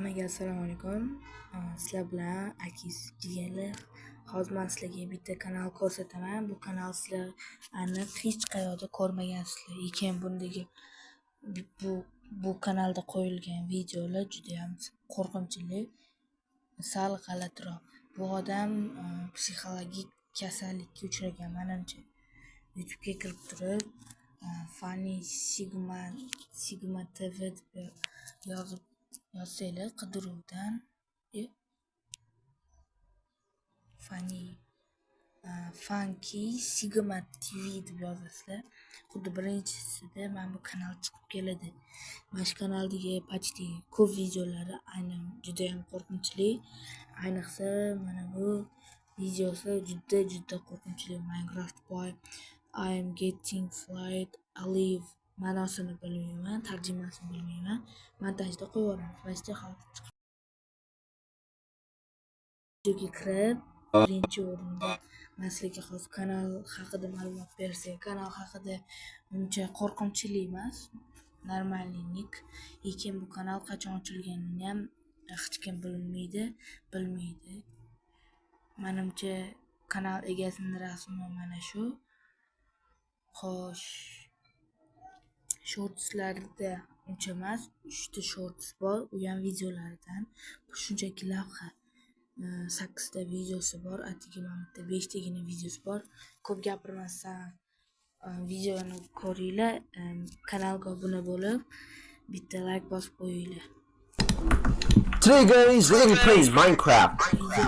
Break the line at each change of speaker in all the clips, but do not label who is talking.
Hammaga assalomu alaykum. Sizlar bilan Akiz deganlar. Hozir men sizlarga bitta kanal ko'rsataman. Bu kanal sizlar aniq hech qayerda ko'rmagansizlar. Lekin bundagi bu kanalda qo'yilgan videolar juda ham qo'rqinchli, sal g'alatiroq. Bu odam psixologik kasallikka uchragan menimcha. YouTube'ga kirib turib, Funny Sigma TV deb yozsanglar qidiruvdan Funky Sigma TV deb yozasizlar. Xuddi birinchisida mana bu kanal chiqib keladi. Mana shu kanaldagi почти ko'p videolari aynan juda ham qo'rqinchli. Ayniqsa mana bu videosi juda qo'rqinchli. Minecraft boy I am getting flight alive. Ma'nosini bilmayman, tarjimasini bilmayman. Montajda qo'yib yuboramiz. Basta hozir videoga kirib, birinchi o'rinda men sizlarga hozir kanal haqida ma'lumot bersak, kanal haqida uncha qo'rqinchli emas, normalnik. Lekin bu kanal qachon ochilganini ham hech kim bilmaydi. Menimcha kanal egasining rasmi mana shu. Xo'sh, shortslarda uncha emas, 3 ta shorts bor, u ham videolardan. Bu shunchaki lavha. 8 ta videosi bor, atigi mana bitta 5 tagina videosi bor. Ko'p gapirmasdan videoni ko'ringlar, kanalga obuna bo'lib, bitta like bosib qo'yinglar.
Today guys, we're gonna be playing Minecraft,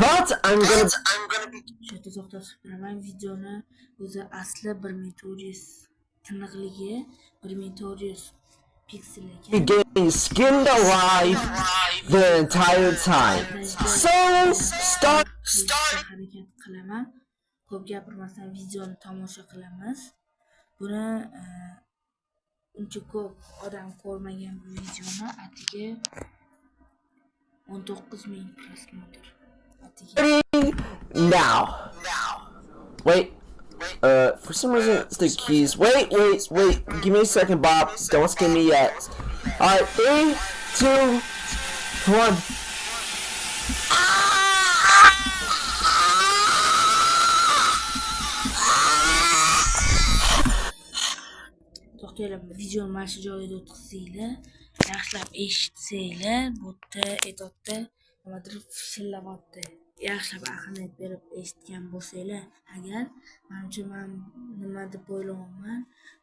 but I'm gonna be
Shunday to'xtatib turaman. Videoni o'zi asli 1400 tiniqligi 1400 piksel ekan.
getting skinned alive the entire time. So start.
Harakat qilaman. Ko'p gapirmasdan videoni tomosha qilamiz. Buni uncha ko'p odam ko'rmagan bu videoni. Atigi 19,000 prosmotr.
Ready now. Wait. For some reason it's the keys. Wait. Give me a second, Bob. Don't skin me yet. Alright, 3, 2, 1.
To'xtanglar, videoni mana shu joyda o'tkazinglar. Yaxshilab eshitsanglar, bu yerda edotda nimadir fishillamoqda. Yaxshilab ahamiyat berib eshitgan bo'lsanglar, agar menimcha men nima deb o'ylayman,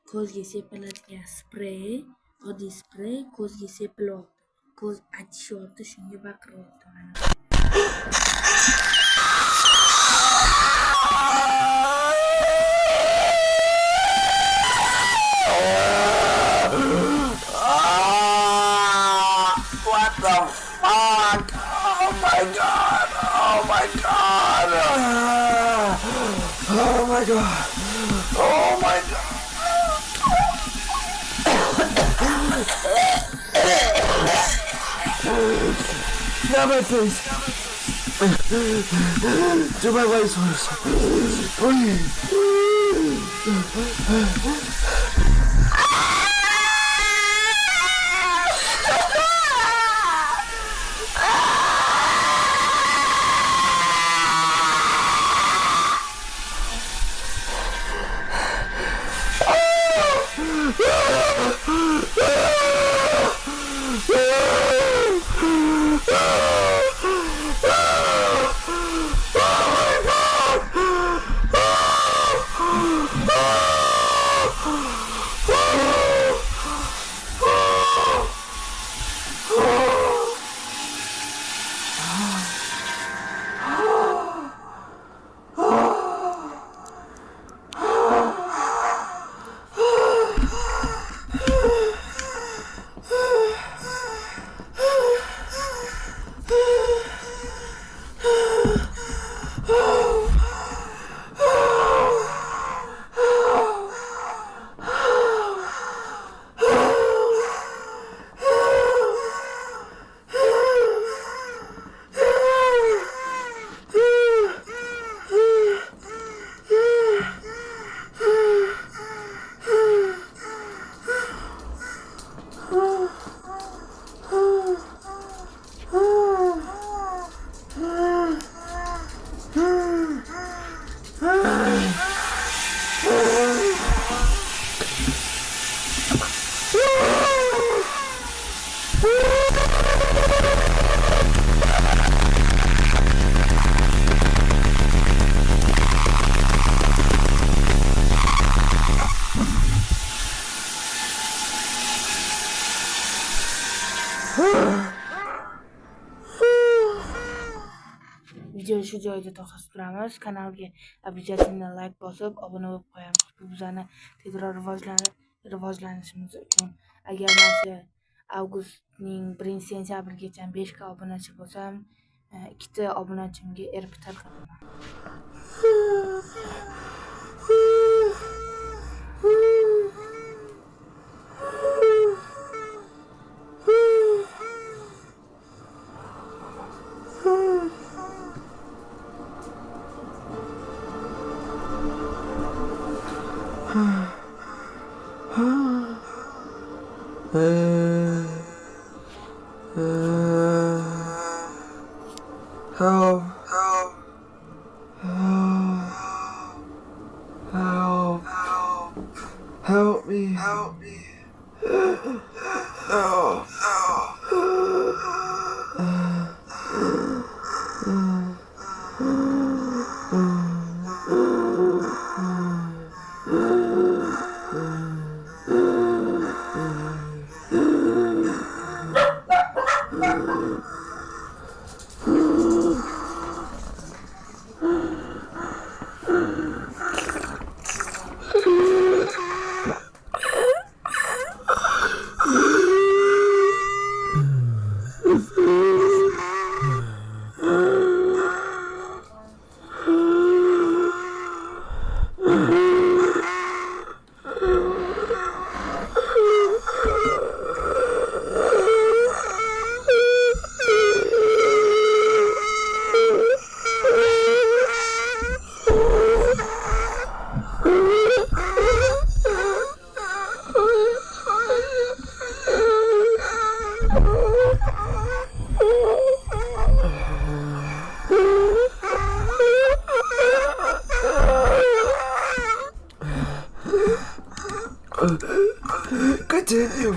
ko'zga sepiladigan sprey, oddiy sprey ko'zga sepilyapti. Ko'z achishyapti, shunga baqiryapti mana.
What the fuck? Oh my god. Oh my god. Oh my god. Oh my god. Not my face. Do my voice first. Please.
shu joyda to'xtatib turamiz. Kanalga обязательно like bosib, obuna bo'lib qo'yamiz. Bu bizani tezroq rivojlanishimiz uchun. Agar mana avgustning 1-sentyabrigacha 5 ga obunachi bo'lsam, 2 ta obunachimga erib tarqataman.
Help me. Continue.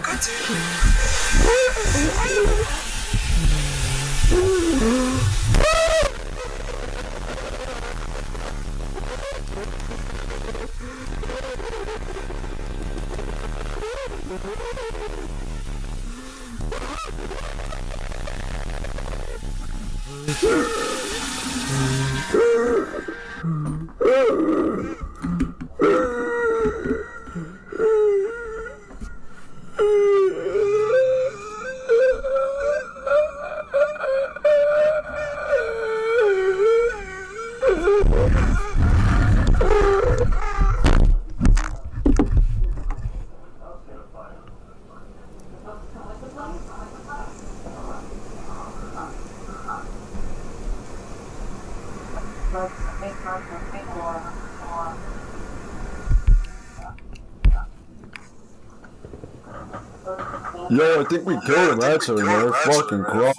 Yo, I think we killed him actually, man. Fucking crap.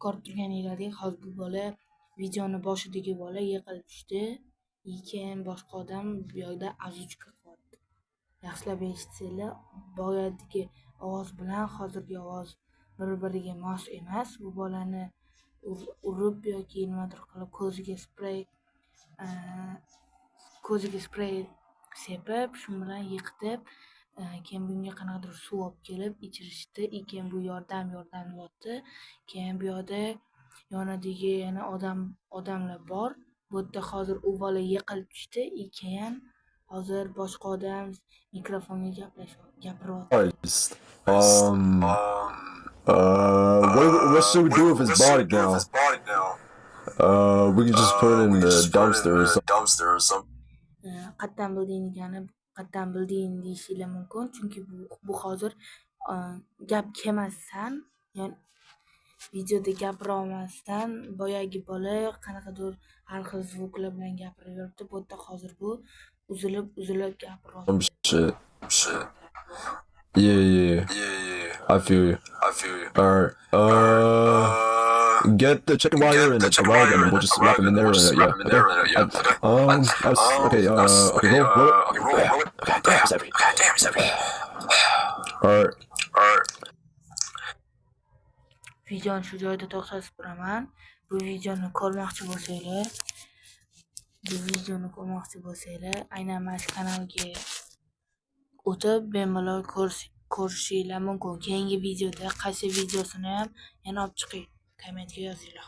Ko'rib turganingizdek, hozir bu bola videoni boshidagi bola yiqilib tushdi. Keyin boshqa odam bu yoqda azuchka qilyapti. Yaxshilab eshitsanglar, boyagi ovoz bilan hozirgi ovoz bir-biriga mos emas. Bu bolani urib yoki nimadir qilib ko'ziga sprey sepib, shu bilan yiqitib, keyin bunga qanaqadir suv olib kelib ichirishdi. Keyin bu yordam deyapti. Keyin bu yoqda yonidagi yana odamlar bor. Bu yerda hozir u bola yiqilib tushdi. Keyin hozir boshqa odam mikrofonga gapiryapti.
What should we do with his body now? We could just put it in the dumpster or something.
Qattan bilding deyishinglar mumkin, chunki bu hozir gap kelmasdan, ya'ni videoda gapira olmasdan boyagi bola qanaqadir har xil zvuklar bilan gapirib yuribdi. Bu yerda hozir bu uzilib gapiryapti.
Shit. Yeah. I feel you. Alright. Get the chicken wire and the rag and we'll just wrap him in there. Okay. Roll it. God damn, it's heavy. Alright.
Videoni shu joyda to'xtatib turaman. Bu videoni ko'rmoqchi bo'lsanglar, aynan mana shu kanalga o'tib bemalol ko'rishinglar mumkin. Keyingi videoda qaysi videosini ham yana olib chiqay, kommentga yozinglar.